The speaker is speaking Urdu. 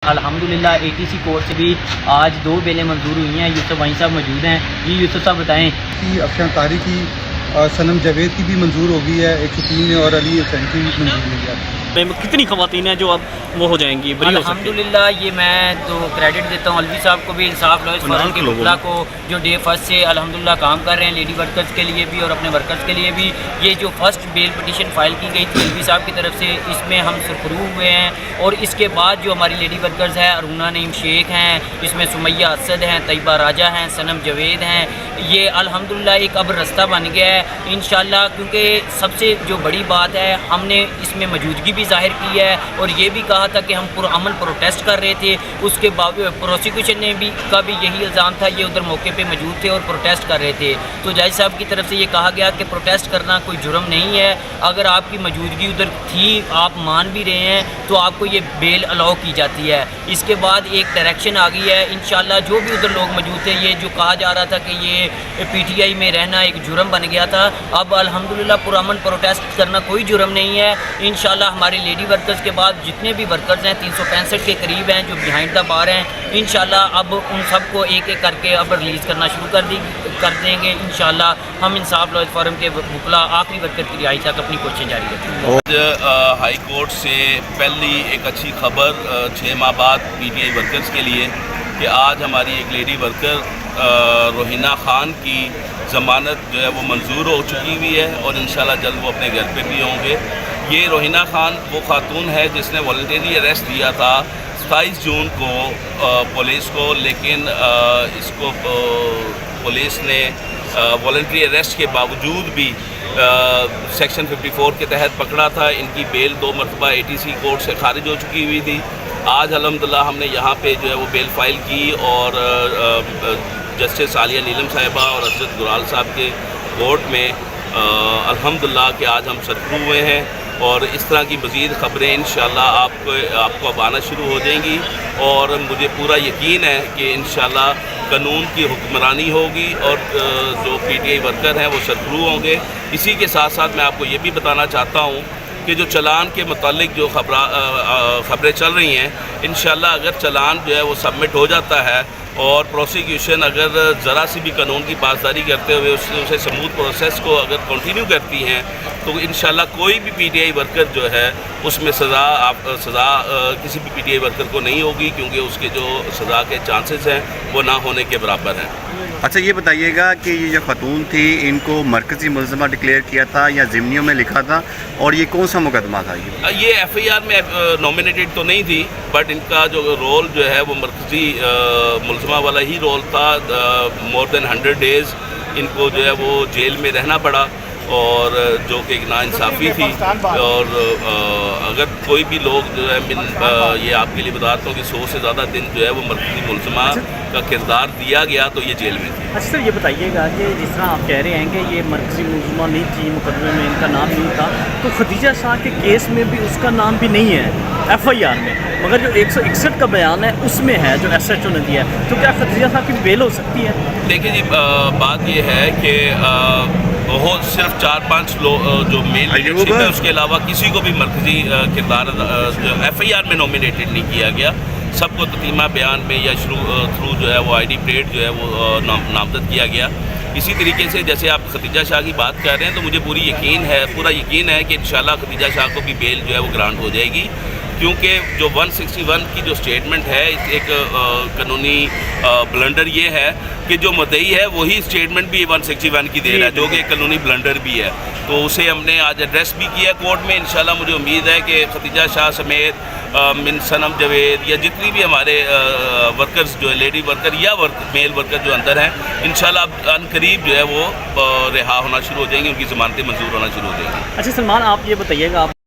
الحمدللہ ATC کورٹ سے بھی آج 2 بیلیں منظور ہوئی ہیں. یوسف وحید صاحب موجود ہیں. جی یوسف صاحب بتائیں. افشان طاری کی، صنم جاوید کی بھی منظور ہو گئی ہے 103 میں، اور علی حسین کی بھی منظور ہوئی ہے. کتنی خواتین ہیں جو اب وہ ہو جائیں گی؟ الحمدللہ یہ میں تو کریڈٹ دیتا ہوں الوی صاحب کو بھی، انصاف لوئرز فورم کے وکلا کو، جو ڈے فرسٹ سے الحمدللہ کام کر رہے ہیں لیڈی ورکرز کے لیے بھی اور اپنے ورکرز کے لیے بھی. یہ جو فرسٹ بیل پٹیشن فائل کی گئی تھی الوی صاحب کی طرف سے، اس میں ہم سرخرو ہوئے ہیں. اور اس کے بعد جو ہماری لیڈی ورکرز ہیں، ارونہ نعیم شیخ ہیں، اس میں سمیہ اسد ہیں، طیبہ راجہ ہیں، صنم جاوید ہیں. یہ الحمدللہ ایک اب رستہ بن گیا ہے انشاءاللہ، کیونکہ سب سے جو بڑی بات ہے ہم نے اس میں موجودگی بھی ظاہر کی ہے اور یہ بھی کہا تھا کہ ہم پرامن پروٹیسٹ کر رہے تھے. اس کے باوجود پروسیکیوشن نے بھی کا بھی یہی الزام تھا، یہ ادھر موقع پہ موجود تھے اور پروٹیسٹ کر رہے تھے. تو جج صاحب کی طرف سے یہ کہا گیا کہ پروٹیسٹ کرنا کوئی جرم نہیں ہے، اگر آپ کی موجودگی ادھر تھی، آپ مان بھی رہے ہیں تو آپ کو یہ بیل الاؤ کی جاتی ہے. اس کے بعد ایک ڈائریکشن آ گئی ہے انشاءاللہ، جو بھی ادھر لوگ موجود تھے، یہ جو کہا جا رہا تھا کہ یہ PTI میں رہنا ایک جرم بن گیا تھا، اب الحمدللہ پرامن پروٹیسٹ کرنا کوئی جرم نہیں ہے. انشاءاللہ ہمارے لیڈی ورکرز کے بعد جتنے بھی ورکرز ہیں 365 کے قریب ہیں جو بیہائنڈ دا بار ہیں، انشاءاللہ اب ان سب کو ایک ایک کر کے اب ریلیز کرنا شروع کر دیں گے. انشاءاللہ ہم انصاف لوئرز فورم کے وکلا آخری ورکر کی رہائی تک اپنی کوششیں جاری رکھیں گے. ہائی کورٹ سے پہلی ایک اچھی خبر 6 ماہ بعد PTI ورکرز کے لیے کہ آج ہماری ایک لیڈی ورکر روحینہ خان کی ضمانت جو ہے وہ منظور ہو چکی ہوئی ہے اور انشاءاللہ جلد وہ اپنے گھر پہ بھی ہوں گے. یہ روحینہ خان وہ خاتون ہے جس نے والنٹری اریسٹ دیا تھا 27 جون کو پولیس کو، لیکن اس کو پولیس نے والنٹری اریسٹ کے باوجود بھی سیکشن 54 کے تحت پکڑا تھا. ان کی بیل 2 مرتبہ ATC کورٹ سے خارج ہو چکی ہوئی تھی. آج الحمدللہ ہم نے یہاں پہ جو ہے وہ بیل فائل کی اور جسٹس عالیہ نیلم صاحبہ اور حضرت گرال صاحب کے کورٹ میں الحمدللہ کہ آج ہم سرخرو ہوئے ہیں. اور اس طرح کی مزید خبریں انشاءاللہ آپ کو اب آنا شروع ہو جائیں گی اور مجھے پورا یقین ہے کہ انشاءاللہ قانون کی حکمرانی ہوگی اور جو PTI ورکر ہیں وہ سرخرو ہوں گے. اسی کے ساتھ ساتھ میں آپ کو یہ بھی بتانا چاہتا ہوں کہ جو چلان کے متعلق جو خبریں چل رہی ہیں، انشاءاللہ اگر چلان جو ہے وہ سبمٹ ہو جاتا ہے اور پروسیکیوشن اگر ذرا سی بھی قانون کی پاسداری کرتے ہوئے اسے سموتھ پروسیس کو اگر کنٹینیو کرتی ہیں تو انشاءاللہ کوئی بھی PTI ورکر جو ہے اس میں سزا کسی بھی PTI ورکر کو نہیں ہوگی، کیونکہ اس کے جو سزا کے چانسز ہیں وہ نہ ہونے کے برابر ہیں. اچھا یہ بتائیے گا کہ یہ جو خاتون تھی ان کو مرکزی ملزمہ ڈکلیئر کیا تھا یا ضمنیوں میں لکھا تھا، اور یہ کون سا مقدمہ تھا؟ یہ FIR میں نومینیٹڈ تو نہیں تھی، بٹ ان کا جو رول جو ہے وہ مرکزی ملزمہ والا ہی رول تھا. مور دین 100 days ان کو جو ہے وہ جیل میں رہنا پڑا، اور جو کہ ایک ناانصافی تھی. اور اگر کوئی بھی لوگ جو ہے یہ آپ کے لیے بتاتا ہوں کہ 100 سے زیادہ دن جو ہے وہ مرکزی ملزمہ کا کردار دیا گیا تو یہ جیل میں تھی. اچھا سر یہ بتائیے گا کہ جس طرح آپ کہہ رہے ہیں کہ یہ مرکزی ملزمہ نہیں تھی، مقدمے میں ان کا نام نہیں تھا، تو خدیجہ شاہ کے کیس میں بھی اس کا نام بھی نہیں ہے FIR میں، مگر جو 161 کا بیان ہے اس میں ہے جو SHO نے دیا ہے. تو کیا خدیجہ صاحب کی بیل ہو سکتی ہے؟ دیکھیں جی، بات یہ ہے کہ وہ صرف 4-5 لوگ جو مین لیڈرشپ ہے اس کے علاوہ کسی کو بھی مرکزی کردار FIR میں نومینیٹڈ نہیں کیا گیا. سب کو تتیمہ بیان میں یا تھرو جو ہے وہ ID پلیٹ جو ہے وہ نامزد کیا گیا. اسی طریقے سے جیسے آپ خدیجہ شاہ کی بات کر رہے ہیں تو مجھے پورا یقین ہے کہ انشاءاللہ خدیجہ شاہ کو بھی بیل جو ہے وہ گرانٹ ہو جائے گی، کیونکہ جو 161 کی جو سٹیٹمنٹ ہے ایک قانونی بلنڈر یہ ہے کہ جو مدعی ہے وہی سٹیٹمنٹ بھی 161 کی دے رہا ہے، جو کہ ایک قانونی بلنڈر بھی ہے. تو اسے ہم نے آج ایڈریس بھی کیا کورٹ میں. انشاءاللہ مجھے امید ہے کہ خدیجہ شاہ سمیت من صنم جاوید یا جتنی بھی ہمارے ورکرز جو ہے لیڈی ورکر یا میل ورکر جو اندر ہیں، انشاءاللہ ان قریب جو ہے وہ رہا ہونا شروع ہو جائیں گے، ان کی ضمانتیں منظور ہونا شروع ہو جائیں گی. اچھا سلمان آپ یہ بتائیے گا، آپ